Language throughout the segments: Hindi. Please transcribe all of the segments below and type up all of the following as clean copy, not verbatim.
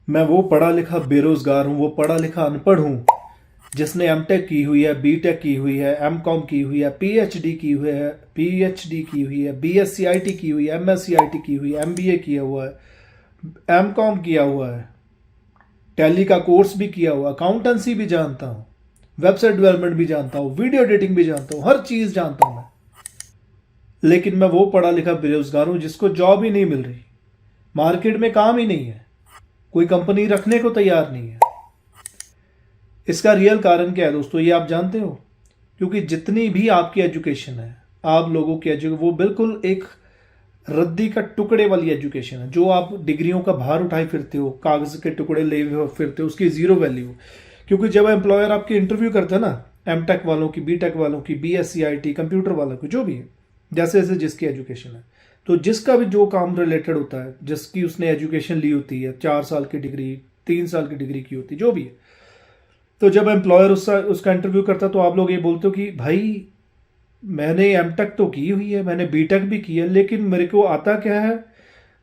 मैं वो पढ़ा लिखा बेरोजगार हूँ, वो पढ़ा लिखा अनपढ़ हूँ जिसने एमटेक की हुई है, बीटेक की हुई है, एमकॉम की हुई है, पीएचडी की हुई है, की हुई है, बीएससीआईटी की हुई है, एमएससीआईटी की हुई है, एमबीए किया हुआ है, एमकॉम किया हुआ है, टैली का कोर्स भी किया हुआ, अकाउंटेंसी भी जानता हूँ, वेबसाइट डेवलपमेंट भी जानता हूँ, वीडियो एडिटिंग भी जानता हूँ, हर चीज़ जानता हूँ मैं। लेकिन मैं वो पढ़ा लिखा बेरोजगार हूँ जिसको जॉब ही नहीं मिल रही, मार्केट में काम ही नहीं है, कोई कंपनी रखने को तैयार नहीं है। इसका रियल कारण क्या है दोस्तों, ये आप जानते हो? क्योंकि जितनी भी आपकी एजुकेशन है, आप लोगों की एजुकेशन, वो बिल्कुल एक रद्दी का टुकड़े वाली एजुकेशन है। जो आप डिग्रियों का भार उठाए फिरते हो, कागज के टुकड़े ले फिरते हो, उसकी जीरो वैल्यू। क्योंकि जब एम्प्लॉयर आपकी इंटरव्यू करता है ना, एमटेक वालों की, बीटेक वालों की, बीएससीआईटी, कंप्यूटर वालों की, जो भी है, जैसे जैसे जिसकी एजुकेशन है, तो जिसका भी जो काम रिलेटेड होता है, जिसकी उसने एजुकेशन ली होती है, 4 साल की डिग्री, 3 साल की डिग्री की होती है, जो भी है, तो जब एम्प्लॉयर उसका इंटरव्यू करता है तो आप लोग ये बोलते हो कि भाई मैंने एमटेक तो की हुई है, मैंने बीटेक भी की है, लेकिन मेरे को आता क्या है?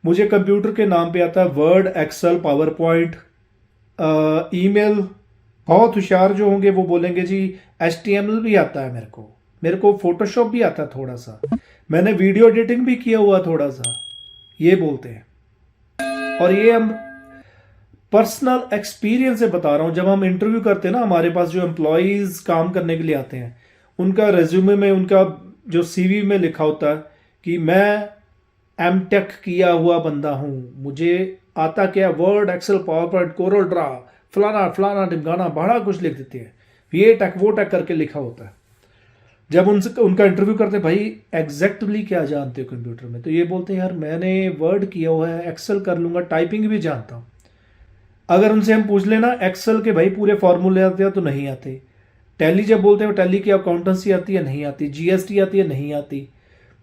मुझे कंप्यूटर के नाम पे आता है Word, Excel, PowerPoint, email. बहुत होशियार जो होंगे वो बोलेंगे जी एचटीएमएल भी आता है मेरे को फोटोशॉप भी आता है थोड़ा सा, मैंने वीडियो एडिटिंग भी किया हुआ थोड़ा सा, ये बोलते हैं। और ये हम पर्सनल एक्सपीरियंस से बता रहा हूं। जब हम इंटरव्यू करते हैं ना, हमारे पास जो एम्प्लॉयज काम करने के लिए आते हैं, उनका रेज्यूमे में, उनका जो सीवी में लिखा होता है कि मैं एमटेक किया हुआ बंदा हूं, मुझे आता क्या, Word, Excel, PowerPoint, CorelDRAW, फलाना फलाना ढिमकाना, बड़ा कुछ लिख देते हैं, ये टेक वो टेक करके लिखा होता है। जब उनसे उनका इंटरव्यू करते हैं, भाई एग्जैक्टली क्या जानते हो कंप्यूटर में, तो ये बोलते हैं यार मैंने वर्ड किया हुआ है, एक्सेल कर लूंगा, टाइपिंग भी जानता हूँ। अगर उनसे हम पूछ लेना एक्सेल के भाई पूरे फॉर्मूले आते हैं, तो नहीं आते। टैली जब बोलते हैं, टैली की अकाउंटेंसी आती है, नहीं आती। जीएसटी आती है, नहीं आती।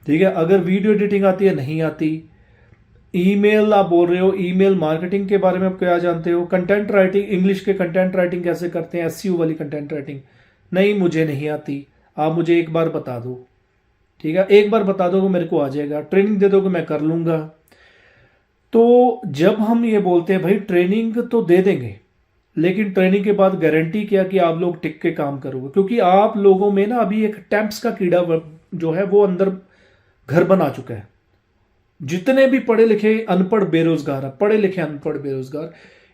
ठीक है, अगर वीडियो एडिटिंग आती है, नहीं आती। ईमेल आप बोल रहे हो, ईमेल मार्केटिंग के बारे में आप क्या जानते हो? कंटेंट राइटिंग, इंग्लिश के कंटेंट राइटिंग कैसे करते हैं, एसईओ वाली कंटेंट राइटिंग, नहीं मुझे नहीं आती। आप मुझे एक बार बता दो, ठीक है, एक बार बता दोगे मेरे को आ जाएगा, ट्रेनिंग दे दोगे मैं कर लूंगा। तो जब हम ये बोलते हैं भाई ट्रेनिंग तो दे देंगे, लेकिन ट्रेनिंग के बाद गारंटी क्या कि आप लोग टिक के काम करोगे? क्योंकि आप लोगों में ना अभी एक टेम्प्स का कीड़ा जो है वो अंदर घर बना चुका है। जितने भी पढ़े लिखे अनपढ़ बेरोजगार है, पढ़े लिखे अनपढ़ बेरोजगार,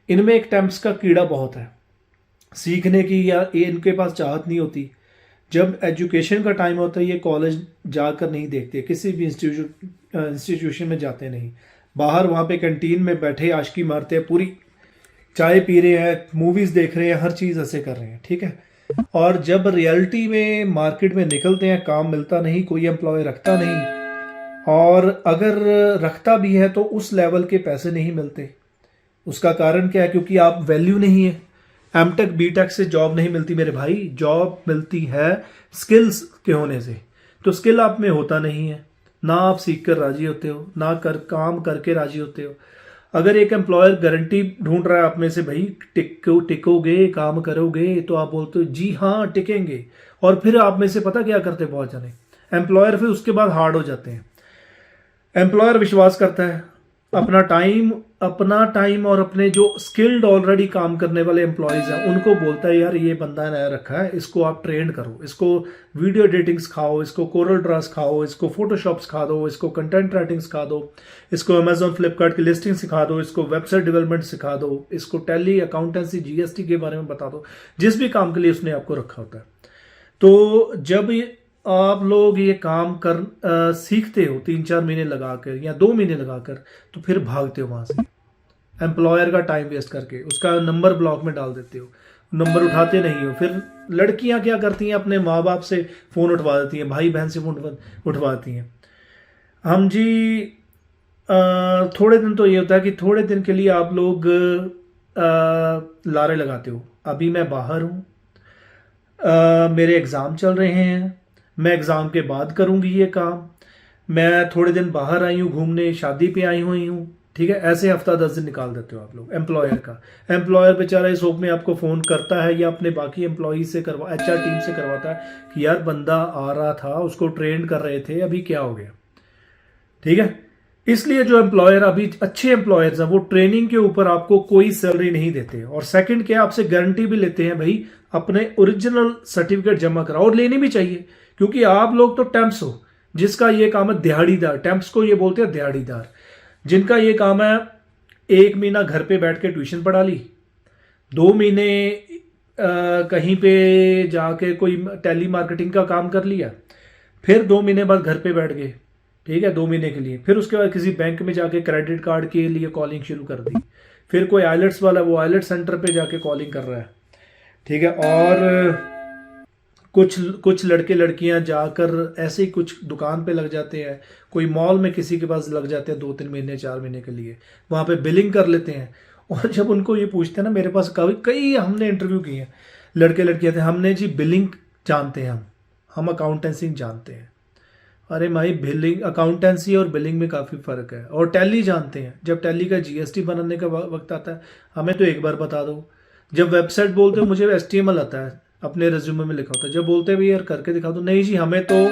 इनमें एक टेम्प्स का कीड़ा बहुत है सीखने की, या ये इनके पास चाहत नहीं होती। जब एजुकेशन का टाइम होता है, ये कॉलेज जाकर नहीं देखते, किसी भी इंस्टीट्यूशन में जाते नहीं, बाहर वहाँ पे कैंटीन में बैठे आशकी मारते हैं, पूरी चाय पी रहे हैं, मूवीज देख रहे हैं, हर चीज़ ऐसे कर रहे हैं, ठीक है। और जब रियलिटी में मार्केट में निकलते हैं, काम मिलता नहीं, कोई एम्प्लॉय रखता नहीं, और अगर रखता भी है तो उस लेवल के पैसे नहीं मिलते। उसका कारण क्या है? क्योंकि आप वैल्यू नहीं है। एमटेक बीटेक से जॉब नहीं मिलती मेरे भाई, जॉब मिलती है स्किल्स के होने से। तो स्किल आप में होता नहीं है, ना आप सीख कर राजी होते हो, ना कर काम करके राजी होते हो। अगर एक एम्प्लॉयर गारंटी ढूंढ रहा है आप में से, भाई टिकोगे, काम करोगे, तो आप बोलते हो जी हाँ टिकेंगे, और फिर आप में से पता क्या करते हैं बहुत जाने एम्प्लॉयर, फिर उसके बाद हार्ड हो जाते हैं। एम्प्लॉयर विश्वास करता है अपना टाइम और अपने जो स्किल्ड ऑलरेडी काम करने वाले एम्प्लॉयज हैं उनको बोलता है यार ये बंदा नया रखा है, इसको आप ट्रेन करो, इसको वीडियो एडिटिंग सिखाओ, इसको कोरल ड्रा सिखाओ, इसको फोटोशॉप सिखा दो, इसको कंटेंट राइटिंग सिखा दो, इसको अमेजोन फ्लिपकार्ट की लिस्टिंग सिखा दो, इसको वेबसाइट डेवलपमेंट सिखा दो, इसको टैली, अकाउंटेंसी, जीएसटी के बारे में बता दो, जिस भी काम के लिए उसने आपको रखा होता है। तो जब आप लोग ये काम कर सीखते हो 3-4 महीने लगाकर या 2 महीने लगाकर, तो फिर भागते हो वहां से एम्प्लॉयर का टाइम वेस्ट करके, उसका नंबर ब्लॉक में डाल देते हो, नंबर उठाते नहीं हो। फिर लड़कियां क्या करती हैं, अपने माँ बाप से फ़ोन उठवा देती हैं, भाई बहन से फ़ोन उठवाती हैं। हम जी थोड़े दिन तो ये होता है कि थोड़े दिन के लिए आप लोग लारे लगाते हो, अभी मैं बाहर हूँ, मेरे एग्ज़ाम चल रहे हैं, मैं एग्ज़ाम के बाद करूँगी ये काम, मैं थोड़े दिन बाहर आई हूँ घूमने, शादी पे आई हुई हूँ, ठीक है। ऐसे हफ्ता 10 दिन निकाल देते हो आप लोग एम्प्लॉयर का। एम्प्लॉयर बेचारा इस होप में आपको फ़ोन करता है या अपने बाकी एम्प्लॉई से एचआर टीम से करवाता है कि यार बंदा आ रहा था, उसको ट्रेन कर रहे थे, अभी क्या हो गया, ठीक है। इसलिए जो एम्प्लॉयर अभी अच्छे एम्प्लॉयर्स हैं वो ट्रेनिंग के ऊपर आपको कोई सैलरी नहीं देते, और सेकंड क्या, आपसे गारंटी भी लेते हैं भाई अपने ओरिजिनल सर्टिफिकेट जमा कराओ, और लेनी भी चाहिए, क्योंकि आप लोग तो टेम्प्स हो, जिसका ये काम है दिहाड़ीदार, टेम्प्स को ये बोलते हैं दिहाड़ीदार, जिनका ये काम है 1 महीना घर पे बैठ के ट्यूशन पढ़ा ली, 2 महीने कहीं पे जाके कोई टेली मार्केटिंग का काम कर लिया, फिर 2 महीने बाद घर पे बैठ गए, ठीक है, 2 महीने के लिए, फिर उसके बाद किसी बैंक में जाके क्रेडिट कार्ड के लिए कॉलिंग शुरू कर दी, फिर कोई आइलेट्स वाला वो आइलेट सेंटर पे जाके कॉलिंग कर रहा है, ठीक है, और कुछ कुछ लड़के लड़कियां जाकर ऐसे ही कुछ दुकान पे लग जाते हैं, कोई मॉल में किसी के पास लग जाते हैं 2-3 महीने 4 महीने के लिए, वहाँ पे बिलिंग कर लेते हैं। और जब उनको ये पूछते हैं ना, मेरे पास कभी कई हमने इंटरव्यू किए हैं, लड़के लड़कियां थे, हमने जी बिलिंग जानते हैं, हम अकाउंटेंसी जानते हैं। अरे भाई बिलिंग, अकाउंटेंसी और बिलिंग में काफ़ी फ़र्क है, और टैली जानते हैं, जब टैली का जीएसटी बनाने का वक्त आता है, हमें तो एक बार बता दो। जब वेबसाइट बोलते हो मुझे एचटीएमएल आता है, अपने रिज्यूमे में लिखा होता है, जब बोलते हैं भाई यार करके दिखा दो, नहीं जी हमें तो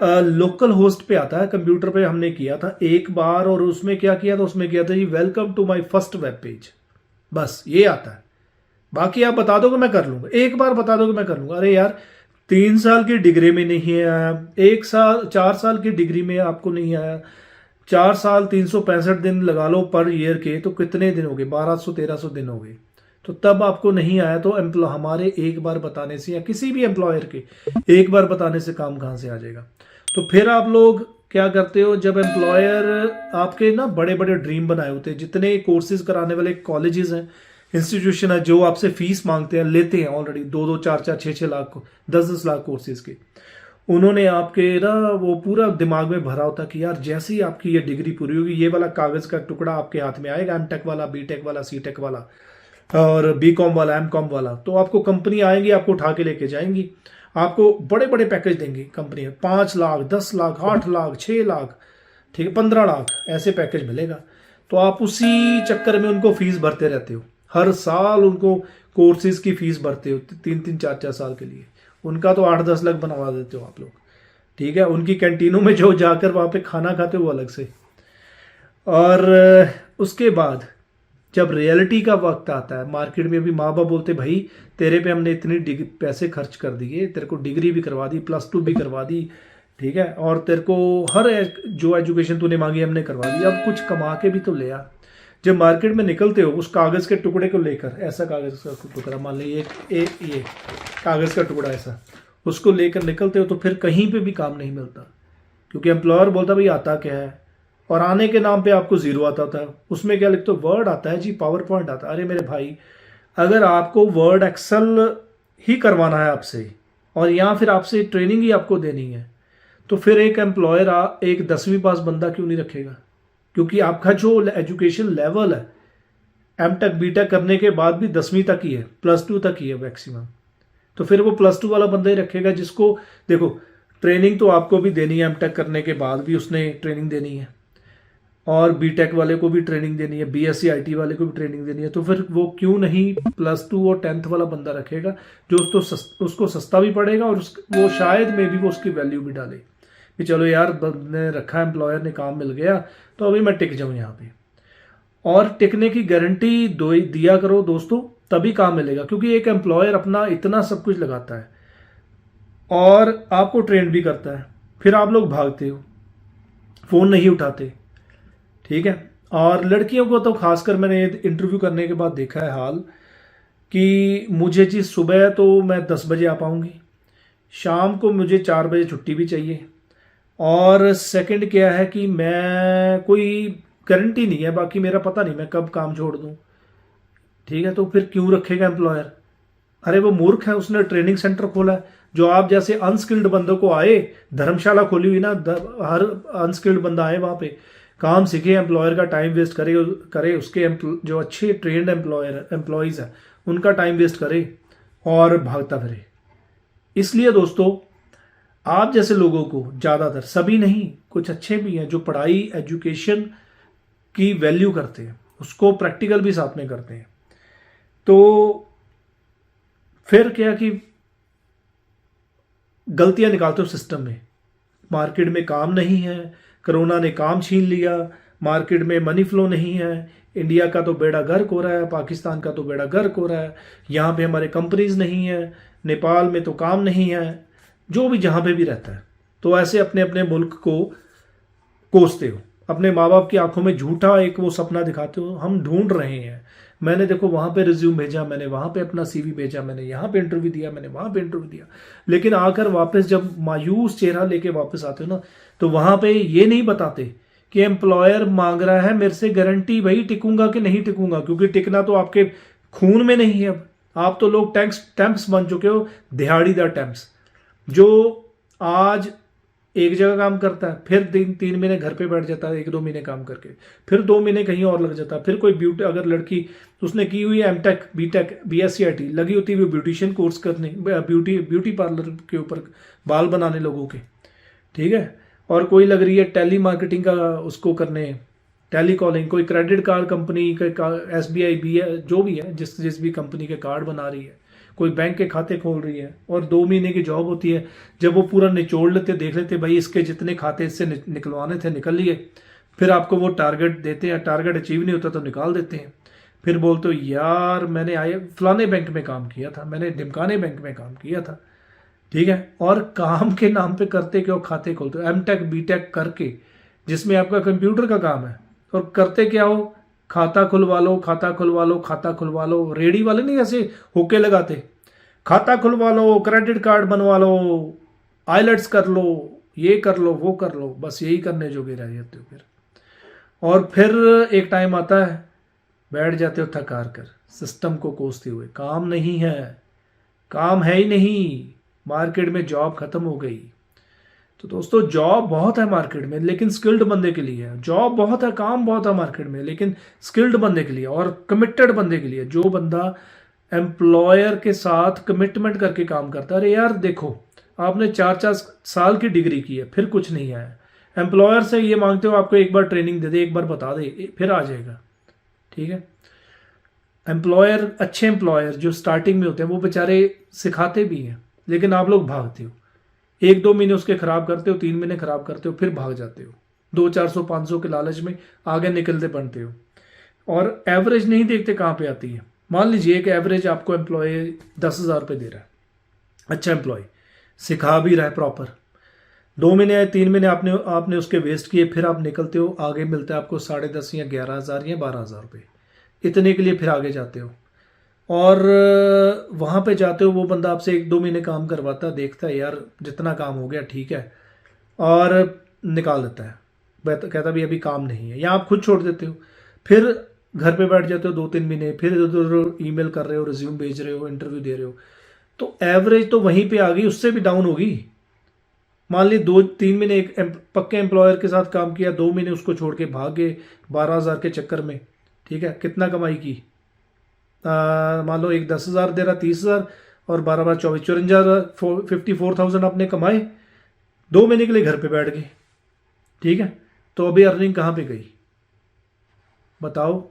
लोकल होस्ट पे आता है, कंप्यूटर पे हमने किया था एक बार, और उसमें क्या किया था, उसमें किया था जी welcome to my first web page, बस ये आता है, बाकी आप बता दो कि मैं कर लूंगा, एक बार बता दो कि मैं कर लूंगा। अरे यार 3 साल की डिग्री में नहीं आया, 1 साल 4 साल की डिग्री में आपको नहीं आया, 4 साल 365 दिन लगा लो पर ईयर के, तो कितने दिन हो गए, 1200-1300 दिन हो गए, तो तब आपको नहीं आया, तो हमारे एक बार बताने से, या किसी भी एम्प्लॉयर के एक बार बताने से काम कहाँ से आ जाएगा। तो फिर आप लोग क्या करते हो, जब एम्प्लॉयर आपके ना बड़े बड़े ड्रीम बनाए होते हैं, जितने कोर्सेज कराने वाले कॉलेजेस हैं, इंस्टीट्यूशन है, जो आपसे फीस मांगते हैं, लेते हैं ऑलरेडी 2-2, 4-4, 6-6 लाख को, 10-10 लाख कोर्सेज के, उन्होंने आपके ना वो पूरा दिमाग में भरा होता कि यार जैसे ही आपकी ये डिग्री पूरी होगी, ये वाला कागज का टुकड़ा आपके हाथ में आएगा, एमटेक वाला, बीटेक वाला, सीटेक वाला, और बीकॉम वाला, एमकॉम वाला, तो आपको कंपनी आएंगी, आपको उठा के लेके जाएंगी, आपको बड़े बड़े पैकेज देंगी कंपनी, 5 लाख, 10 लाख, 8 लाख, 6 लाख, ठीक है, 15 लाख, ऐसे पैकेज मिलेगा। तो आप उसी चक्कर में उनको फीस भरते रहते हो, हर साल उनको कोर्सेज की फीस भरते हो, 3-3, 4-4 साल के लिए, उनका तो 8-10 लाख बनवा देते हो आप लोग, ठीक है, उनकी कैंटीनों में जो जाकर वहाँ पे खाना खाते हो वो अलग से। और उसके बाद जब रियलिटी का वक्त आता है, मार्केट में भी माँ बाप बोलते भाई तेरे पे हमने इतनी पैसे खर्च कर दिए, तेरे को डिग्री भी करवा दी, +2 भी करवा दी, ठीक है, और तेरे को हर जो एजुकेशन तूने मांगी हमने करवा दी, अब कुछ कमा के भी तो ले आ। जब मार्केट में निकलते हो उस कागज़ के टुकड़े को लेकर, ऐसा कागज़ का टुकड़ा मान लीजिए, ये कागज़ का टुकड़ा ऐसा, उसको लेकर निकलते हो, तो फिर कहीं पे भी काम नहीं मिलता, क्योंकि एम्प्लॉयर बोलता भाई आता क्या है, और आने के नाम पे आपको 0 आता था, उसमें क्या लिखते हो, वर्ड आता है जी, पावर पॉइंट आता है। अरे मेरे भाई, अगर आपको वर्ड एक्सेल ही करवाना है आपसे, और या फिर आपसे ट्रेनिंग ही आपको देनी है, तो फिर एक एम्प्लॉयर एक 10वीं पास बंदा क्यों नहीं रखेगा, क्योंकि आपका जो एजुकेशन लेवल है एमटेक बीटेक करने के बाद भी 10वीं तक ही है, +2 तक ही है मैक्सिमम, तो फिर वो +2 वाला बंदा ही रखेगा, जिसको देखो ट्रेनिंग तो आपको भी देनी है, एमटेक करने के बाद भी उसने ट्रेनिंग देनी है, और बीटेक वाले को भी ट्रेनिंग देनी है, बीएससी आईटी वाले को भी ट्रेनिंग देनी है, तो फिर वो क्यों नहीं +2 और 10th वाला बंदा रखेगा, जो उसको सस्ता भी पड़ेगा, और वो शायद में भी वो उसकी वैल्यू भी डाले कि चलो यार ने रखा, एम्प्लॉयर ने काम मिल गया, तो अभी मैं टिक जाऊं यहाँ पे। और टिकने की गारंटी दिया करो दोस्तों, तभी काम मिलेगा, क्योंकि एक एम्प्लॉयर अपना इतना सब कुछ लगाता है और आपको ट्रेन भी करता है, फिर आप लोग भागते हो, फ़ोन नहीं उठाते, ठीक है। और लड़कियों को तो खासकर मैंने इंटरव्यू करने के बाद देखा है हाल, कि मुझे जी सुबह तो मैं 10 बजे आ पाऊँगी, शाम को मुझे 4 बजे छुट्टी भी चाहिए, और सेकंड क्या है कि मैं कोई गारंटी नहीं है, बाकी मेरा पता नहीं मैं कब काम छोड़ दूं, ठीक है, तो फिर क्यों रखेगा एम्प्लॉयर। अरे वो मूर्ख है, उसने ट्रेनिंग सेंटर खोला है, जो आप जैसे अनस्किल्ड बंदों को आए, धर्मशाला खोली हुई ना, हर अनस्किल्ड बंदा आए वहाँ पे काम सीखे, एम्प्लॉयर का टाइम वेस्ट करे उसके जो अच्छे ट्रेंड एम्प्लॉयज़ हैं उनका टाइम वेस्ट करे और भागता फिरे। इसलिए दोस्तों आप जैसे लोगों को, ज़्यादातर, सभी नहीं, कुछ अच्छे भी हैं जो पढ़ाई एजुकेशन की वैल्यू करते हैं, उसको प्रैक्टिकल भी साथ में करते हैं, तो फिर क्या कि गलतियां निकालते हो सिस्टम में, मार्केट में काम नहीं है, कोरोना ने काम छीन लिया, मार्केट में मनी फ्लो नहीं है, इंडिया का तो बेड़ा गर्क हो रहा है, पाकिस्तान का तो बेड़ा गर्क हो रहा है, यहाँ पे हमारे कंपनीज नहीं है, नेपाल में तो काम नहीं है, जो भी जहाँ पे भी रहता है। तो ऐसे अपने अपने मुल्क को कोसते हो, अपने माँ बाप की आंखों में झूठा एक वो सपना दिखाते हो। हम ढूंढ रहे हैं, मैंने देखो वहाँ पे रिज्यूम भेजा, मैंने वहाँ पे अपना सीवी भेजा, मैंने यहाँ पे इंटरव्यू दिया, मैंने वहाँ पे इंटरव्यू दिया, लेकिन आकर वापस जब मायूस चेहरा लेके वापस आते हो ना, तो वहाँ पे ये नहीं बताते कि एम्प्लॉयर मांग रहा है मेरे से गारंटी, भाई टिकूंगा कि नहीं टिकूंगा, क्योंकि टिकना तो आपके खून में नहीं है। अब आप तो लोग टैंप्स बन चुके हो, दिहाड़ीदार टैंप्स, जो आज एक जगह काम करता है, फिर 3 महीने घर पे बैठ जाता है, 1-2 महीने काम करके, फिर 2 महीने कहीं और लग जाता है, फिर कोई ब्यूटी, अगर लड़की उसने की हुई है एमटेक, बीटेक, BSc IT, लगी होती है ब्यूटिशियन कोर्स करने, ब्यूटी पार्लर के ऊपर बाल बनाने लोगों के, ठीक है, और कोई लग रही है टेली मार्केटिंग का उसको करने, टेली कॉलिंग, कोई क्रेडिट कार्ड कंपनी का SBI भी है, जो भी है, जिस भी कंपनी के कार्ड बना रही है, कोई बैंक के खाते खोल रही है, और 2 महीने की जॉब होती है। जब वो पूरा निचोड़ लेते, देख लेते भाई इसके जितने खाते इससे निकलवाने थे निकल लिए, फिर आपको वो टारगेट देते हैं, टारगेट अचीव नहीं होता तो निकाल देते हैं। फिर बोलते हो यार मैंने आए फलाने बैंक में काम किया था, मैंने ढिमकाने बैंक में काम किया था, ठीक है, और काम के नाम पे करते क्यों खाते खोलते हो, एमटेक बीटेक करके, जिसमें आपका कंप्यूटर का काम है, और करते क्या हो, खाता खुलवा लो, खाता खुलवा लो, खाता खुलवा लो। रेडी वाले नहीं ऐसे होके लगाते, खाता खुलवा लो, क्रेडिट कार्ड बनवा लो, आइलेट्स कर लो, ये कर लो, वो कर लो, बस यही करने जोगे रह जाते हो फिर। और फिर एक टाइम आता है, बैठ जाते हो थकार कर, सिस्टम को कोसते हुए। काम नहीं है, काम है ही नहीं, मार्केट में जॉब खत्म हो गई। तो दोस्तों जॉब बहुत है मार्केट में, लेकिन स्किल्ड बंदे के लिए है। जॉब बहुत है, काम बहुत है मार्केट में, लेकिन स्किल्ड बंदे के लिए और कमिटेड बंदे के लिए, जो बंदा एम्प्लॉयर के साथ कमिटमेंट करके काम करता है। अरे यार देखो, आपने 4-4 साल की डिग्री की है, फिर कुछ नहीं आया, एम्प्लॉयर से ये मांगते हो आपको एक बार ट्रेनिंग दे दे, एक बार बता दे, फिर आ जाएगा, ठीक है। एम्प्लॉयर, अच्छे एम्प्लॉयर जो स्टार्टिंग में होते हैं, वो बेचारे सिखाते भी हैं, लेकिन आप लोग भागते हो। 1-2 महीने उसके खराब करते हो, 3 महीने खराब करते हो, फिर भाग जाते हो, 200-400-500 के लालच में आगे निकलते बनते हो, और एवरेज नहीं देखते कहाँ पे आती है। मान लीजिए एक एवरेज आपको एम्प्लॉय 10,000 रुपये दे रहा है, अच्छा एम्प्लॉय, सिखा भी रहा है प्रॉपर, 2 महीने या 3 महीने आपने उसके वेस्ट किए, फिर आप निकलते हो, आगे मिलता है आपको 10,500 या 11,000 या 12,000 रुपये, इतने के लिए फिर आगे जाते हो, और वहाँ पे जाते हो, वो बंदा आपसे 1-2 महीने काम करवाता है, देखता है यार जितना काम हो गया ठीक है, और निकाल देता है, कहता भी अभी काम नहीं है, या आप खुद छोड़ देते हो, फिर घर पे बैठ जाते हो 2-3 महीने, फिर इधर ईमेल कर रहे हो, रिज्यूम भेज रहे हो, इंटरव्यू दे रहे हो, तो एवरेज तो वहीं पे आ गई, उससे भी डाउन होगी। मान ली 2-3 महीने एक पक्के एम्प्लॉयर के साथ काम किया, 2 महीने उसको छोड़ के भाग गए 12,000 के चक्कर में, ठीक है, कितना कमाई की, मान लो एक 10,000 दे रहा, 30,000, और 12 24 54,000, 54,000 आपने कमाए, 2 महीने के लिए घर पे बैठ गए, ठीक है। तो अभी अर्निंग कहाँ पे गई, बताओ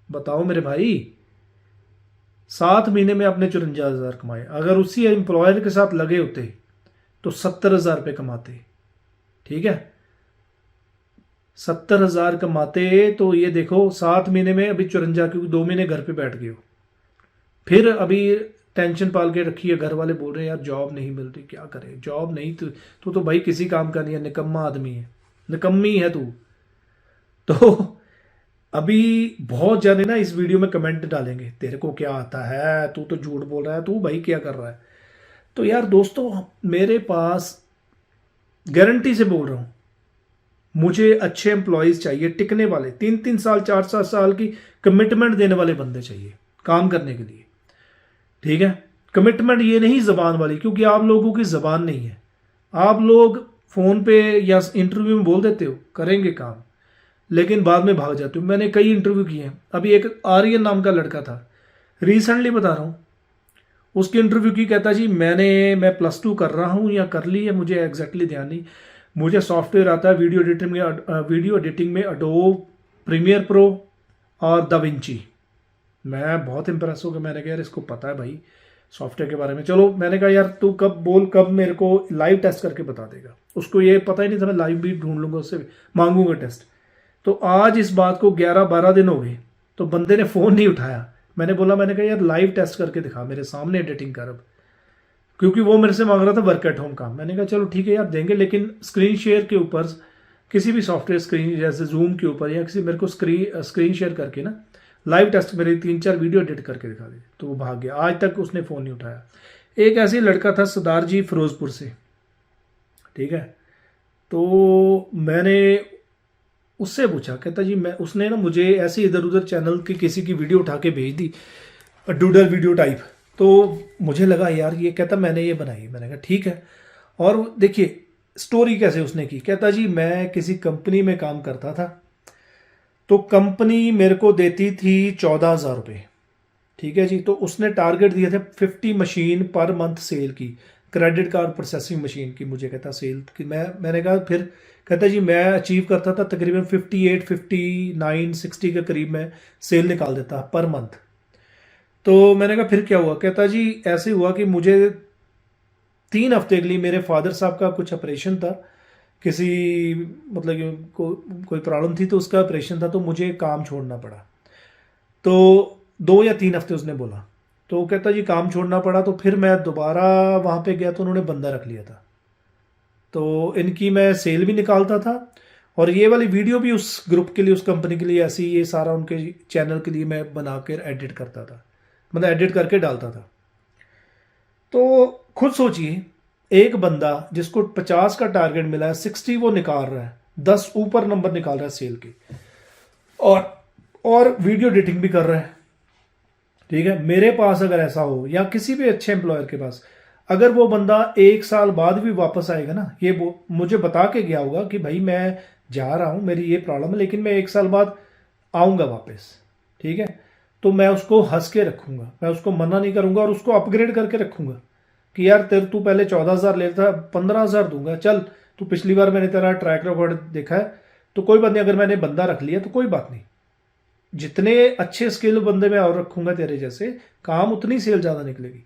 बताओ मेरे भाई। 7 महीने में आपने 54,000 कमाए, अगर उसी एम्प्लॉयर के साथ लगे होते तो 70,000 रुपये कमाते, ठीक है, 70,000 कमाते, तो ये देखो 7 महीने में अभी 54, क्योंकि 2 महीने घर पे बैठ गए हो, फिर अभी टेंशन पाल के रखी है, घर वाले बोल रहे हैं यार जॉब नहीं मिल रही, क्या करें, जॉब नहीं, तो भाई किसी काम का नहीं है, निकम्मा आदमी है, निकम्मी है तू। तो अभी बहुत जाने ना इस वीडियो में कमेंट डालेंगे, तेरे को क्या आता है, तू तो झूठ बोल रहा है, तू भाई क्या कर रहा है। तो यार दोस्तों, मेरे पास गारंटी से बोल रहा हूं, मुझे अच्छे एम्प्लॉयज चाहिए, टिकने वाले, 3-3 साल 4-4 साल की कमिटमेंट देने वाले बंदे चाहिए काम करने के लिए, ठीक है। कमिटमेंट ये नहीं जबान वाली, क्योंकि आप लोगों की जबान नहीं है, आप लोग फोन पे या इंटरव्यू में बोल देते हो करेंगे काम, लेकिन बाद में भाग जाते हो। मैंने कई इंटरव्यू किए हैं, अभी एक आर्यन नाम का लड़का था, रिसेंटली बता रहा हूँ, उसकी इंटरव्यू की, कहता जी मैं +2 कर रहा हूँ या कर ली है, मुझे एग्जैक्टली ध्यान नहीं, मुझे सॉफ्टवेयर आता है वीडियो एडिटिंग में एडोब प्रीमियर प्रो और दा विंची। मैं बहुत इंप्रेस हो गया, मैंने कहा यार इसको पता है भाई, सॉफ्टवेयर के बारे में। चलो मैंने कहा यार तू कब मेरे को लाइव टेस्ट करके बता देगा। उसको ये पता ही नहीं था, मैं लाइव भी ढूंढ लूंगा, उससे मांगूंगा टेस्ट। तो आज इस बात को 11-12 दिन हो गए, तो बंदे ने फ़ोन नहीं उठाया। मैंने कहा यार लाइव टेस्ट करके दिखा, मेरे सामने एडिटिंग कर अब, क्योंकि वो मेरे से मांग रहा था वर्क एट होम काम। मैंने कहा चलो ठीक है यार देंगे, लेकिन स्क्रीन शेयर के ऊपर किसी भी सॉफ्टवेयर स्क्रीन जैसे जूम के ऊपर या किसी मेरे को स्क्रीन शेयर करके ना लाइव टेस्ट मेरी 3-4 वीडियो एडिट करके दिखा दी। तो वो भाग गया, आज तक उसने फ़ोन नहीं उठाया। एक ऐसे ही लड़का था सरदार जी फिरोजपुर से, ठीक है। तो मैंने उससे पूछा, कहता जी मैं, उसने ना मुझे ऐसे इधर उधर चैनल की किसी की वीडियो उठा के भेज दी, डूडल वीडियो टाइप। तो मुझे लगा यार ये, कहता मैंने ये बनाई। मैंने कहा ठीक है। और देखिए स्टोरी कैसे उसने की। कहता जी मैं किसी कंपनी में काम करता था, तो कंपनी मेरे को देती थी 14,000 रुपये, ठीक है जी। तो उसने टारगेट दिया था 50 मशीन पर मंथ सेल की, क्रेडिट कार्ड प्रोसेसिंग मशीन की। मुझे कहता सेल की, मैंने कहा फिर, कहता जी मैं अचीव करता था तकरीबन 58, 59, 60 के करीब में सेल निकाल देता पर मंथ। तो मैंने कहा फिर क्या हुआ। कहता जी ऐसे हुआ कि मुझे 3 हफ्ते के लिए, मेरे फादर साहब का कुछ ऑपरेशन था, किसी मतलब कि कोई प्रॉब्लम थी, तो उसका ऑपरेशन था, तो मुझे काम छोड़ना पड़ा। तो 2 या 3 हफ्ते उसने बोला। तो कहता जी काम छोड़ना पड़ा, तो फिर मैं दोबारा वहाँ पे गया, तो उन्होंने बंदा रख लिया था। तो इनकी मैं सेल भी निकालता था, और ये वाली वीडियो भी उस ग्रुप के लिए, उस कंपनी के लिए ऐसी, ये सारा उनके चैनल के लिए मैं बना कर एडिट करता था, मतलब एडिट करके डालता था। तो खुद सोचिए, एक बंदा जिसको 50 का टारगेट मिला है, 60 वो निकाल रहा है, 10 ऊपर नंबर निकाल रहा है सेल के, और वीडियो एडिटिंग भी कर रहा है, ठीक है। मेरे पास अगर ऐसा हो, या किसी भी अच्छे एम्प्लॉयर के पास, अगर वो बंदा 1 साल बाद भी वापस आएगा ना, ये वो मुझे बता के गया होगा कि भाई मैं जा रहा हूँ, मेरी ये प्रॉब्लम है, लेकिन मैं 1 साल बाद आऊँगा वापस, ठीक है। तो मैं उसको हंस के रखूँगा, मैं उसको मना नहीं करूँगा, और उसको अपग्रेड करके रखूँगा कि यार तू पहले 14,000 लेता, 15,000 दूंगा, चल तू पिछली बार मैंने तेरा ट्रैक रिकॉर्ड देखा है, तो कोई बात नहीं, अगर मैंने बंदा रख लिया तो कोई बात नहीं, जितने अच्छे स्किल बंदे मैं और रखूंगा तेरे जैसे, काम उतनी सेल ज़्यादा निकलेगी,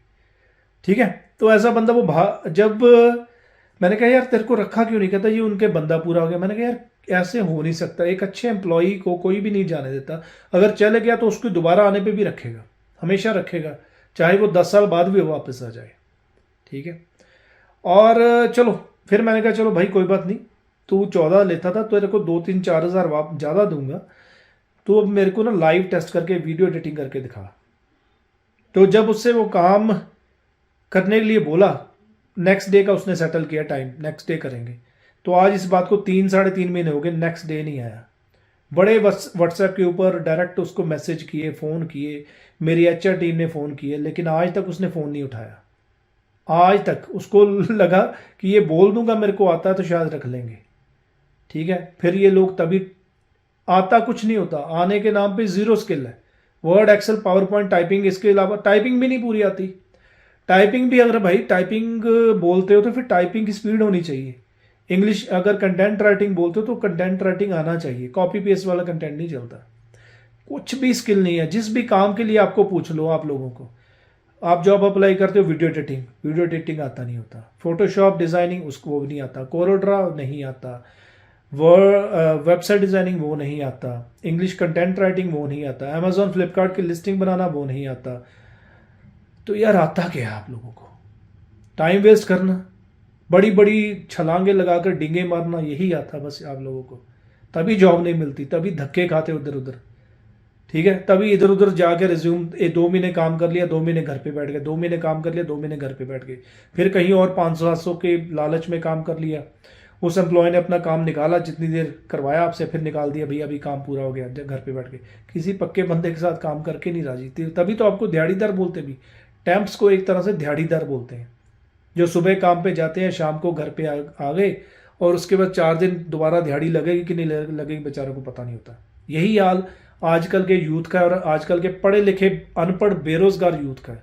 ठीक है। तो ऐसा बंदा वो जब मैंने कहा यार तेरे को रखा क्यों नहीं, कहता ये उनके बंदा पूरा हो गया। मैंने कहा यार ऐसे हो नहीं सकता, एक अच्छे एम्प्लॉई को कोई भी नहीं जाने देता, अगर चले गया तो उसको दोबारा आने पे भी रखेगा, हमेशा रखेगा, चाहे वो 10 साल बाद भी वापस आ जाए, ठीक है। और चलो फिर मैंने कहा चलो भाई कोई बात नहीं, तू 14 लेता था, तो तेरे को 2-3-4 हज़ार ज़्यादा दूंगा, तो अब मेरे को ना लाइव टेस्ट करके वीडियो एडिटिंग करके दिखा। तो जब उससे वो काम करने के लिए बोला, नेक्स्ट डे का उसने सेटल किया टाइम, नेक्स्ट डे करेंगे। तो आज इस बात को 3-3.5 महीने हो गए, नेक्स्ट डे नहीं आया। बड़े व्हाट्सएप के ऊपर डायरेक्ट उसको मैसेज किए, फ़ोन किए, मेरी HR टीम ने फ़ोन किए, लेकिन आज तक उसने फ़ोन नहीं उठाया। आज तक उसको लगा कि ये बोल दूंगा मेरे को आता है तो शायद रख लेंगे, ठीक है। फिर ये लोग, तभी आता कुछ नहीं होता, आने के नाम पे ज़ीरो स्किल है। Word, Excel, PowerPoint, typing, इसके अलावा टाइपिंग भी नहीं पूरी आती। टाइपिंग भी अगर भाई टाइपिंग बोलते हो तो फिर टाइपिंग की स्पीड होनी चाहिए। इंग्लिश अगर कंटेंट राइटिंग बोलते हो तो कंटेंट राइटिंग आना चाहिए, कॉपी पेस्ट वाला कंटेंट नहीं चलता। कुछ भी स्किल नहीं है, जिस भी काम के लिए आपको पूछ लो, आप लोगों को, आप जॉब अप्लाई करते हो, वीडियो एडिटिंग आता नहीं होता, फोटोशॉप डिज़ाइनिंग उसको वो नहीं आता, कोरोड्रा नहीं आता, वेबसाइट डिज़ाइनिंग वो नहीं आता, इंग्लिश कंटेंट राइटिंग वो नहीं आता, अमेजोन फ्लिपकार्ट की लिस्टिंग बनाना वो नहीं आता। तो यार आता क्या है आप लोगों को? टाइम वेस्ट करना, बड़ी बड़ी छलांगे लगाकर डिंगे मारना, यही आता बस आप लोगों को। तभी जॉब नहीं मिलती, तभी धक्के खाते उधर उधर, ठीक है। तभी इधर उधर जाके रिज्यूम 2 महीने काम कर लिया, 2 महीने घर पे बैठ गए, 2 महीने काम कर लिया, 2 महीने घर पे बैठ गए, फिर कहीं और 500-700 के लालच में काम कर लिया। उस एम्प्लॉय ने अपना काम निकाला, जितनी देर करवाया आपसे, फिर निकाल दिया, भैया अभी काम पूरा हो गया, घर पे बैठ के। किसी पक्के बंदे के साथ काम करके नहीं राजी, तभी तो आपको दिहाड़ीदार बोलते भी। टैंप्स को एक तरह से दिहाड़ीदार बोलते हैं, जो सुबह काम पे जाते हैं, शाम को घर पे आ गए, और उसके बाद 4 दिन दोबारा दिहाड़ी लगेगी कि नहीं लगेगी बेचारों को पता नहीं होता। यही हाल आजकल के यूथ का है, और आजकल के पढ़े लिखे अनपढ़ बेरोजगार यूथ का है,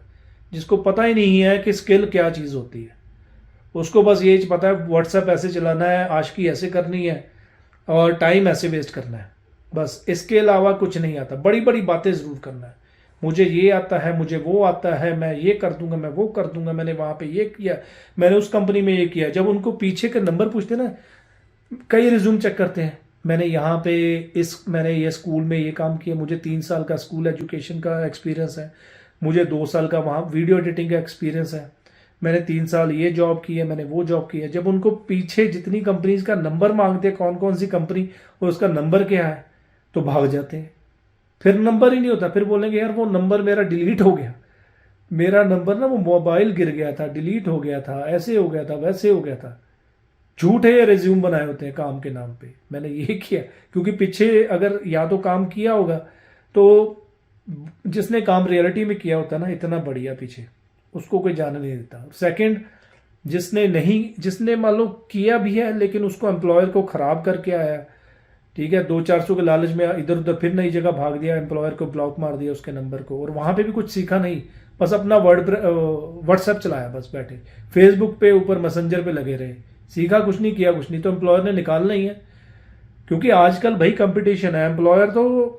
जिसको पता ही नहीं है कि स्किल क्या चीज़ होती है। उसको बस ये पता है व्हाट्सएप ऐसे चलाना है, आशिकी ऐसे करनी है, और टाइम ऐसे वेस्ट करना है, बस इसके अलावा कुछ नहीं आता। बड़ी बड़ी बातें ज़रूर करना है, मुझे ये आता है, मुझे वो आता है, मैं ये कर दूंगा, मैं वो कर दूंगा, मैंने वहां पे ये किया, मैंने उस कंपनी में ये किया। जब उनको पीछे के नंबर पूछते ना, कई रिज्यूम चेक करते हैं, मैंने यहाँ पे मैंने ये स्कूल में ये काम किया, मुझे 3 साल का स्कूल एजुकेशन का एक्सपीरियंस है, मुझे 2 साल का वहाँ वीडियो एडिटिंग का एक्सपीरियंस है, मैंने 3 साल ये जॉब की है, मैंने वो जॉब की है। जब उनको पीछे जितनी कंपनीज का नंबर मांगते हैं, कौन कौन सी कंपनी और उसका नंबर क्या है, तो भाग जाते हैं। फिर नंबर ही नहीं होता, फिर बोलेंगे यार वो नंबर मेरा डिलीट हो गया, मेरा नंबर ना वो मोबाइल गिर गया था, डिलीट हो गया था, ऐसे हो गया था, वैसे हो गया था। झूठे रिज्यूम बनाए होते हैं काम के नाम पे, मैंने ये किया, क्योंकि पीछे अगर या तो काम किया होगा, तो जिसने काम रियलिटी में किया होता है ना, इतना बढ़िया पीछे उसको कोई जाने नहीं देता। सेकंड, जिसने मान लो किया भी है लेकिन उसको एम्प्लॉयर को खराब करके आया, ठीक है, 200-400 के लालच में इधर उधर फिर नई जगह भाग दिया, एम्प्लॉयर को ब्लॉक मार दिया उसके नंबर को, और वहां पे भी कुछ सीखा नहीं, बस अपना व्हाट्सएप चलाया, बस बैठे फेसबुक पे ऊपर मैसेंजर पे लगे रहे, सीखा कुछ नहीं, किया कुछ नहीं, तो एम्प्लॉयर ने निकालना ही है। क्योंकि आजकल भाई कंपटीशन है, एम्प्लॉयर तो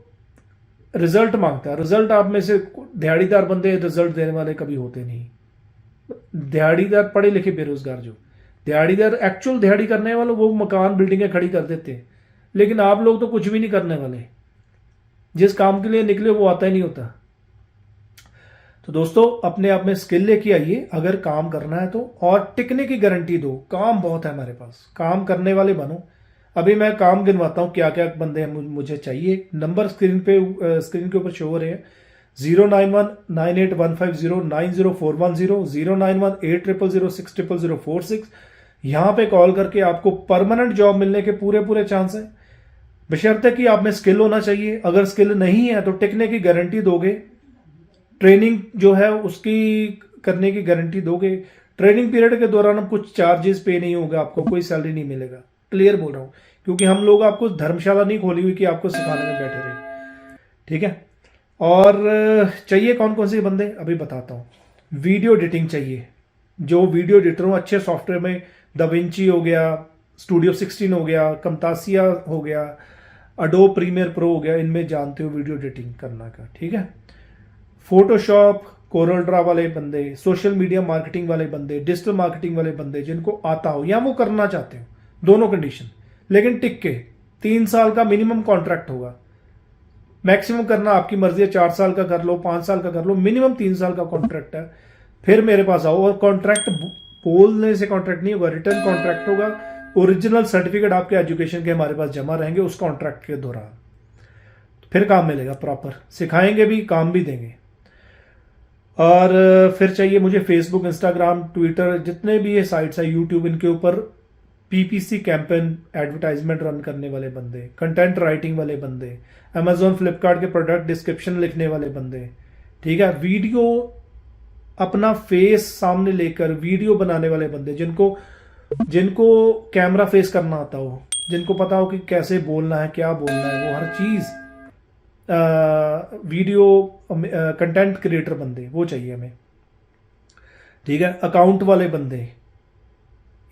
रिजल्ट मांगता है, रिजल्ट आप में से दिहाड़ीदार बंदे रिजल्ट देने वाले कभी होते नहीं। दिहाड़ीदार पढ़े लिखे बेरोजगार, जो दिहाड़ीदार एक्चुअल दिहाड़ी करने वाले, वो मकान बिल्डिंगें खड़ी कर देते हैं, लेकिन आप लोग तो कुछ भी नहीं करने वाले, जिस काम के लिए निकले वो आता ही नहीं होता। तो दोस्तों अपने आप में स्किल लेके आइए अगर काम करना है तो, और टिकने की गारंटी दो, काम बहुत है हमारे पास, काम करने वाले बनो। अभी मैं काम गिनवाता हूँ क्या क्या बंदे हैं मुझे चाहिए। नंबर स्क्रीन के ऊपर शो हो रहे हैं, 0919815090410, 09180060046। यहाँ पे कॉल करके आपको परमानेंट जॉब मिलने के पूरे पूरे चांस है, बशर्ते कि आप में स्किल होना चाहिए। अगर स्किल नहीं है तो टिकने की गारंटी दोगे, ट्रेनिंग जो है उसकी करने की गारंटी दोगे, ट्रेनिंग पीरियड के दौरान कुछ चार्जेस पे नहीं होगा, आपको कोई सैलरी नहीं मिलेगा, क्लियर बोल रहा हूँ, क्योंकि हम लोग आपको धर्मशाला नहीं खोली हुई कि आपको सिखाने में बैठे रहे, ठीक है। और चाहिए कौन कौन से बंदे अभी बताता हूँ। वीडियो एडिटिंग चाहिए, जो वीडियो एडिटर हो अच्छे सॉफ्टवेयर में, दाविंची हो गया, स्टूडियो 16 हो गया, कमतासिया हो गया, अडोब प्रीमियर प्रो हो गया, इनमें जानते हो वीडियो एडिटिंग करना का, ठीक है। फोटोशॉप, कोरल ड्रा वाले बंदे, सोशल मीडिया मार्केटिंग वाले बंदे, डिजिटल मार्केटिंग वाले बंदे जिनको आता हो या वो करना चाहते हो, दोनों कंडीशन, लेकिन टिक के 3 साल का मिनिमम कॉन्ट्रैक्ट होगा, मैक्सिमम करना आपकी मर्जी है, 4 साल का कर लो, 5 साल का कर लो, मिनिमम 3 साल का कॉन्ट्रैक्ट है, फिर मेरे पास आओ। और कॉन्ट्रैक्ट बोलने से कॉन्ट्रैक्ट नहीं होगा, रिटर्न कॉन्ट्रैक्ट होगा, ओरिजिनल सर्टिफिकेट आपके एजुकेशन के हमारे पास जमा रहेंगे उस कॉन्ट्रैक्ट के दौरान, फिर काम मिलेगा प्रॉपर, सिखाएंगे भी, काम भी देंगे। और फिर चाहिए मुझे फेसबुक, इंस्टाग्राम, ट्विटर, जितने भी ये साइट्स है, यूट्यूब, इनके ऊपर पीपीसी कैंपेन एडवर्टाइजमेंट रन करने वाले बंदे, कंटेंट राइटिंग वाले बंदे, अमेजोन फ्लिपकार्ट के प्रोडक्ट डिस्क्रिप्शन लिखने वाले बंदे, ठीक है, वीडियो अपना फेस सामने लेकर वीडियो बनाने वाले बंदे, जिनको कैमरा फेस करना आता हो, जिनको पता हो कि कैसे बोलना है, क्या बोलना है, वो हर चीज, वीडियो कंटेंट क्रिएटर बंदे वो चाहिए हमें, ठीक है। अकाउंट वाले बंदे,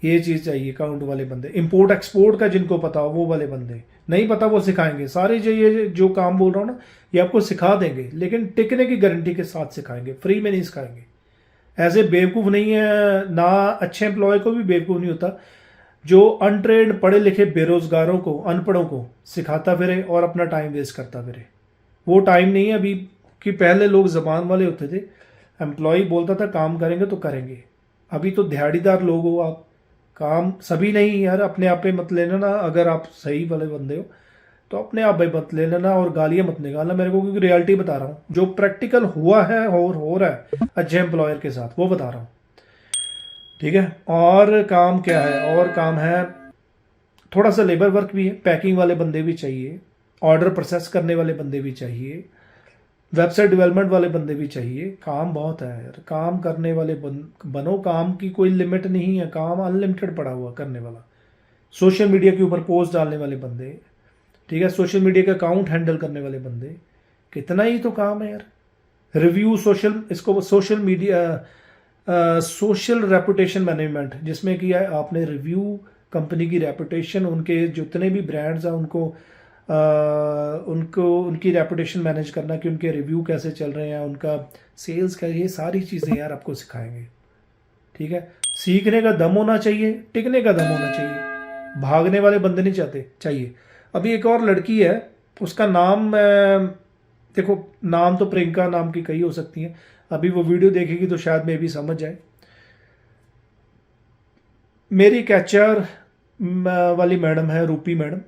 ये चीज चाहिए, अकाउंट वाले बंदे, इंपोर्ट एक्सपोर्ट का जिनको पता हो वो वाले बंदे, नहीं पता वो सिखाएंगे, सारे ये जो काम बोल रहा हूँ ना ये आपको सिखा देंगे, लेकिन टिकने की गारंटी के साथ सिखाएंगे, फ्री में नहीं सिखाएंगे। ऐसे बेवकूफ नहीं है ना, अच्छे एम्प्लॉय को भी बेवकूफ नहीं होता जो अनट्रेन्ड पढ़े लिखे बेरोजगारों को, अनपढ़ों को सिखाता फिरे और अपना टाइम वेस्ट करता फिरे। वो टाइम नहीं है अभी कि पहले लोग जबान वाले होते थे, एम्प्लॉय बोलता था काम करेंगे तो करेंगे, अभी तो दिहाड़ीदार लोग हो आप, काम सभी नहीं यार, अपने आप पे मत ले लेना, अगर आप सही वाले बंदे हो तो अपने आप पे मत ले लेना और गालियां मत निकालना मेरे को, क्योंकि रियलिटी बता रहा हूँ, जो प्रैक्टिकल हुआ है और हो रहा है अच्छे एम्प्लॉयर के साथ वो बता रहा हूँ, ठीक है। और काम क्या है, और काम है थोड़ा सा लेबर वर्क भी है, पैकिंग वाले बंदे भी चाहिए, ऑर्डर प्रोसेस करने वाले बंदे भी चाहिए, वेबसाइट डेवलपमेंट वाले बंदे भी चाहिए, काम बहुत है यार, काम करने वाले बनो, काम की कोई लिमिट नहीं है, काम अनलिमिटेड पड़ा हुआ करने वाला। सोशल मीडिया के ऊपर पोस्ट डालने वाले बंदे, ठीक है, सोशल मीडिया का अकाउंट हैंडल करने वाले बंदे, कितना ही तो काम है यार। Review, social media, social reputation management, जिसमें कि आपने रिव्यू कंपनी की रेपुटेशन, उनके जितने भी ब्रांड्स हैं उनको उनको उनकी रेपुटेशन मैनेज करना कि उनके रिव्यू कैसे चल रहे हैं, उनका सेल्स का, ये सारी चीज़ें यार आपको सिखाएंगे। ठीक है, सीखने का दम होना चाहिए, टिकने का दम होना चाहिए, भागने वाले बंदे नहीं चाहते चाहिए। अभी एक और लड़की है, उसका नाम देखो, नाम तो प्रियंका नाम की कई हो सकती हैं, अभी वो वीडियो देखेगी तो शायद मे भी समझ जाए। मेरी एक HR वाली मैडम है, रूपी मैडम,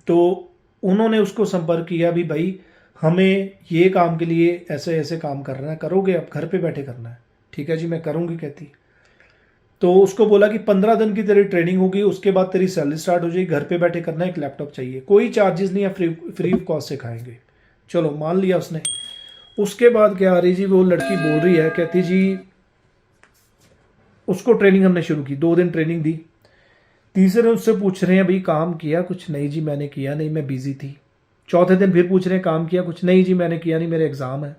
तो उन्होंने उसको संपर्क किया भी भाई हमें ये काम के लिए ऐसे ऐसे काम करना है, करोगे आप, घर पे बैठे करना है। ठीक है जी, मैं करूँगी कहती। तो उसको बोला कि 15 दिन की तेरी ट्रेनिंग होगी, उसके बाद तेरी सैलरी स्टार्ट हो जाएगी, घर पे बैठे करना है, एक लैपटॉप चाहिए, कोई चार्जेस नहीं है, फ्री ऑफ कॉस्ट सिखाएंगे। चलो मान लिया उसने। उसके बाद क्या आ रही जी, वो लड़की बोल रही है, कहती जी उसको ट्रेनिंग हमने शुरू की, 2 दिन ट्रेनिंग दी, तीसरे दिन उससे पूछ रहे हैं भाई काम किया कुछ? नहीं जी मैंने किया नहीं, मैं बिजी थी। चौथे दिन फिर पूछ रहे हैं काम किया कुछ? नहीं जी मैंने किया नहीं, मेरे एग्ज़ाम है।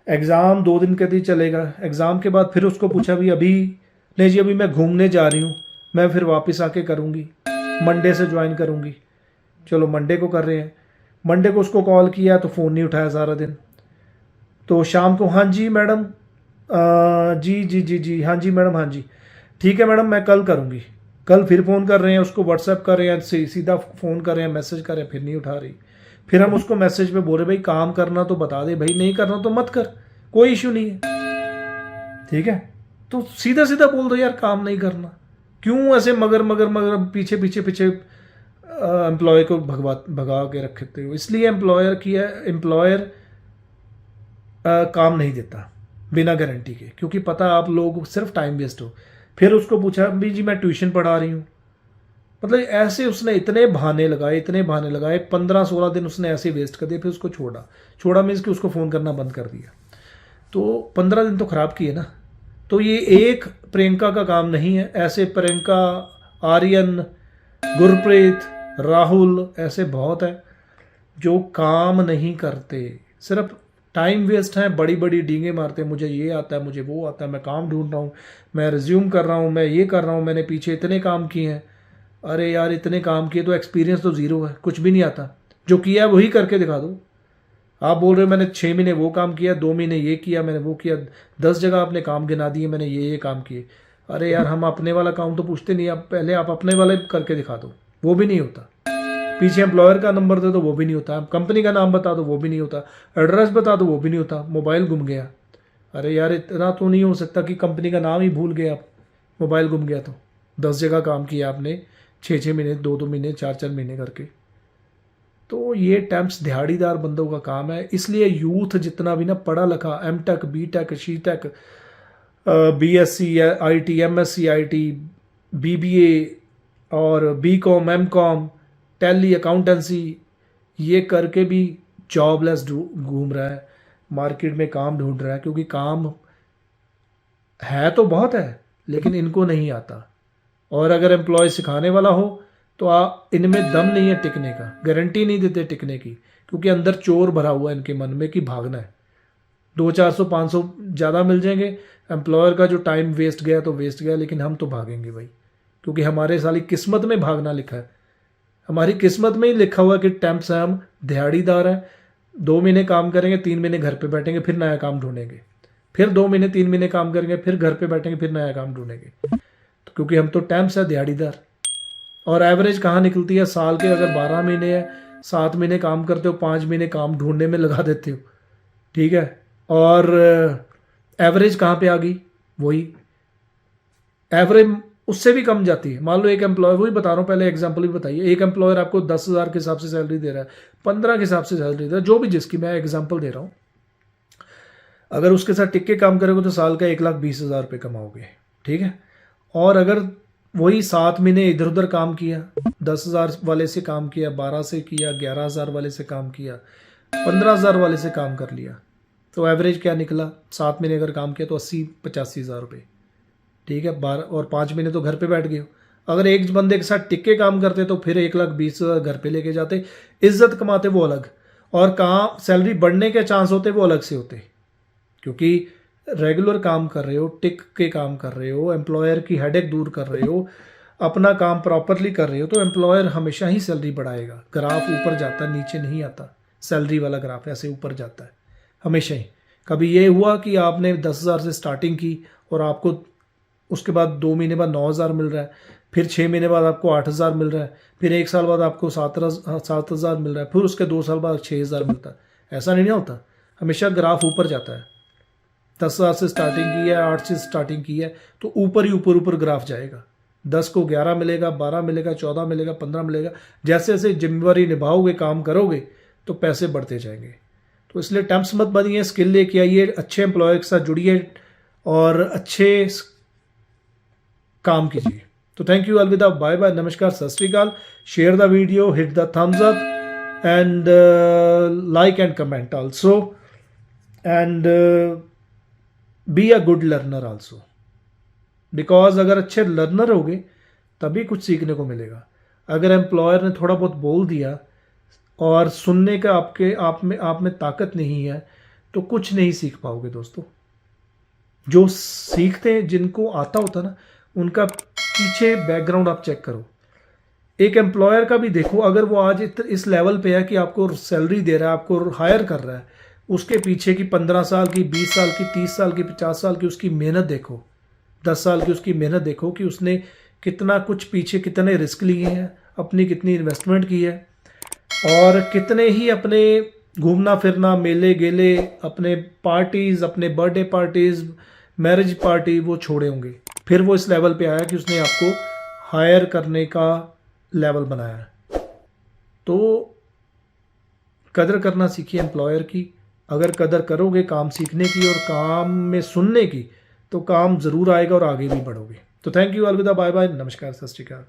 एग्ज़ाम 2 दिन कहती चलेगा। एग्ज़ाम के बाद फिर उसको पूछा भी अभी? नहीं जी अभी मैं घूमने जा रही हूँ, मैं फिर वापस आके करूँगी, मंडे से ज्वाइन करूँगी। चलो मंडे को कर रहे हैं। मंडे को उसको कॉल किया तो फ़ोन नहीं उठाया सारा दिन। तो शाम को हाँ जी मैडम, जी जी जी जी हाँ जी मैडम, हाँ जी ठीक है मैडम मैं कल करूँगी। कल फिर फ़ोन कर रहे हैं, उसको व्हाट्सएप कर रहे हैं, सीधा फ़ोन कर रहे हैं, मैसेज कर रहे हैं, फिर नहीं उठा रही। फिर हम उसको मैसेज पे बोल रहे भाई काम करना तो बता दे भाई, नहीं करना तो मत कर, कोई इशू नहीं है। ठीक है, तो सीधा सीधा बोल दो यार काम नहीं करना। क्यों ऐसे मगर मगर मगर पीछे पीछे पीछे एम्प्लॉय को भगा के रखते हो? इसलिए एम्प्लॉयर काम नहीं देता बिना गारंटी के, क्योंकि पता आप लोग सिर्फ टाइम वेस्ट हो। फिर उसको पूछा भी जी मैं ट्यूशन पढ़ा रही हूँ, मतलब ऐसे उसने इतने बहाने लगाए 15-16 दिन उसने ऐसे वेस्ट कर दिए। फिर उसको छोड़ा मीन्स कि उसको फ़ोन करना बंद कर दिया। तो 15 दिन तो ख़राब किए ना। तो ये एक प्रियंका का काम नहीं है, ऐसे प्रियंका, आर्यन, गुरप्रीत, राहुल, ऐसे बहुत है जो काम नहीं करते, सिर्फ टाइम वेस्ट है, बड़ी बड़ी डींगे मारते हैं, मुझे ये आता है, मुझे वो आता है, मैं काम ढूंढ रहा हूँ, मैं रिज्यूम कर रहा हूँ, मैं ये कर रहा हूँ, मैंने पीछे इतने काम किए हैं। अरे यार इतने काम किए तो एक्सपीरियंस तो ज़ीरो है, कुछ भी नहीं आता। जो किया है वही करके दिखा दो। आप बोल रहे हो मैंने 6 महीने वो काम किया, 2 महीने ये किया, मैंने वो किया, 10 जगह आपने काम गिना दिए, मैंने ये काम किए। अरे यार हम अपने वाला काम तो पूछते नहीं, आप पहले आप अपने वाले करके दिखा दो, वो भी नहीं होता। पीछे एम्प्लॉयर का नंबर दे दो वो भी नहीं होता, कंपनी का नाम बता दो वो भी नहीं होता, एड्रेस बता दो वो भी नहीं होता, मोबाइल गुम गया। अरे यार इतना तो नहीं हो सकता कि कंपनी का नाम ही भूल गए आप, मोबाइल गुम गया तो? 10 जगह काम किया आपने, 6-6 महीने, 2-2 महीने, 4-4 महीने करके। तो ये टैम्प्स दिहाड़ीदार बंदों का काम है। इसलिए यूथ जितना भी ना पढ़ा लिखा, M.Tech, B.Tech, C.Tech, BSc IT, MSc IT, BBA और B.Com, M.Com, टैली, अकाउंटेंसी, ये करके भी जॉबलेस घूम रहा है, मार्केट में काम ढूंढ रहा है, क्योंकि काम है तो बहुत है लेकिन इनको नहीं आता। और अगर एम्प्लॉय सिखाने वाला हो तो इनमें दम नहीं है टिकने का, गारंटी नहीं देते टिकने की, क्योंकि अंदर चोर भरा हुआ है इनके मन में कि भागना है। 200-400-500 ज़्यादा मिल जाएंगे, एम्प्लॉयर का जो टाइम वेस्ट गया तो वेस्ट गया, लेकिन हम तो भागेंगे भाई, क्योंकि हमारे साली किस्मत में भागना लिखा है। हमारी किस्मत में ही लिखा हुआ है कि टैम्प्स हैं, हम दिहाड़ीदार हैं, 2 महीने काम करेंगे, 3 महीने घर पे बैठेंगे, फिर नया काम ढूंढेंगे, फिर 2 महीने 3 महीने काम करेंगे, फिर घर पे बैठेंगे, फिर नया काम ढूंढेंगे। तो क्योंकि हम तो टैम्प्स है, दिहाड़ीदार। और एवरेज कहाँ निकलती है? साल के अगर 12 महीने है, 7 महीने काम करते हो, 5 महीने काम ढूंढने में लगा देते हो। ठीक है, और एवरेज कहाँ पे आ गई? वही एवरेज उससे भी कम जाती है। मान लो एक एम्प्लॉयर, वही बता रहा हूँ, पहले एग्जांपल भी बताइए, एक एम्प्लॉयर आपको 10,000 के हिसाब से सैलरी दे रहा है, 15 के हिसाब से सैलरी दे रहा है, जो भी, जिसकी मैं एग्जांपल दे रहा हूँ। अगर उसके साथ टिक के काम करोगे तो साल का 1,20,000 रुपये कमाओगे। ठीक है, और अगर वही 7 महीने इधर उधर काम किया, 10,000 वाले से काम किया, 12 से किया, 11,000 वाले से काम किया, 15,000 वाले से काम कर लिया, तो एवरेज क्या निकला? 7 महीने अगर काम किया तो 80-85,000 रुपये। ठीक है, 12 और 5 महीने तो घर पे बैठ गए हो। अगर एक बंदे के साथ टिक्के काम करते तो फिर 1,20,000 घर पे लेके जाते, इज्जत कमाते वो अलग, और काम सैलरी बढ़ने के चांस होते वो अलग से होते, क्योंकि रेगुलर काम कर रहे हो, टिक के काम कर रहे हो, एम्प्लॉयर की हेडेक दूर कर रहे हो, अपना काम प्रॉपरली कर रहे हो तो एम्प्लॉयर हमेशा ही सैलरी बढ़ाएगा। ग्राफ ऊपर जाता है, नीचे नहीं आता। सैलरी वाला ग्राफ ऐसे ऊपर जाता है हमेशा ही। कभी ये हुआ कि आपने 10,000 से स्टार्टिंग की और आपको उसके बाद 2 महीने बाद 9,000 मिल रहा है, फिर 6 महीने बाद आपको 8,000 मिल रहा है, फिर 1 साल बाद आपको 7,000 मिल रहा है, फिर उसके 2 साल बाद 6,000 मिलता है। ऐसा नहीं होता, हमेशा ग्राफ ऊपर जाता है। 10,000 से स्टार्टिंग की है, 8 से स्टार्टिंग की है तो ऊपर ही ऊपर ग्राफ जाएगा। 10 को 11 मिलेगा, 12 मिलेगा, 14 मिलेगा, 15 मिलेगा। जैसे जैसे जिम्मेवारी निभाओगे, काम करोगे तो पैसे बढ़ते जाएंगे। तो इसलिए टेम्प्स मत बनिए, स्किल लेके आइए, अच्छे एम्प्लॉय के साथ जुड़िए और अच्छे काम कीजिए। तो थैंक यू, अलविदा, बाय बाय, नमस्कार, सत श्री अकाल। Share the video, hit the thumbs up and like and comment also and be a good learner also, because अगर अच्छे लर्नर होगे तभी कुछ सीखने को मिलेगा। अगर एम्प्लॉयर ने थोड़ा बहुत बोल दिया और सुनने का आप में ताकत नहीं है तो कुछ नहीं सीख पाओगे दोस्तों। जो सीखते हैं, जिनको आता होता ना, उनका पीछे बैकग्राउंड आप चेक करो। एक एम्प्लॉयर का भी देखो, अगर वो आज इस लेवल पे है कि आपको सैलरी दे रहा है, आपको हायर कर रहा है, उसके पीछे की 15 साल की, 20 साल की, 30 साल की, 50 साल की उसकी मेहनत देखो, 10 साल की उसकी मेहनत देखो कि उसने कितना कुछ पीछे, कितने रिस्क लिए हैं, अपनी कितनी इन्वेस्टमेंट की है और कितने ही अपने घूमना फिरना, मेले गेले, अपने पार्टीज, अपने बर्थडे पार्टीज, मैरिज पार्टी वो छोड़े होंगे। फिर वो इस लेवल पे आया कि उसने आपको हायर करने का लेवल बनाया। तो कदर करना सीखिए एम्प्लॉयर की। अगर कदर करोगे काम सीखने की और काम में सुनने की तो काम ज़रूर आएगा और आगे भी बढ़ोगे। तो थैंक यू, अलविदा, बाय बाय, नमस्कार, सत श्री अकाल।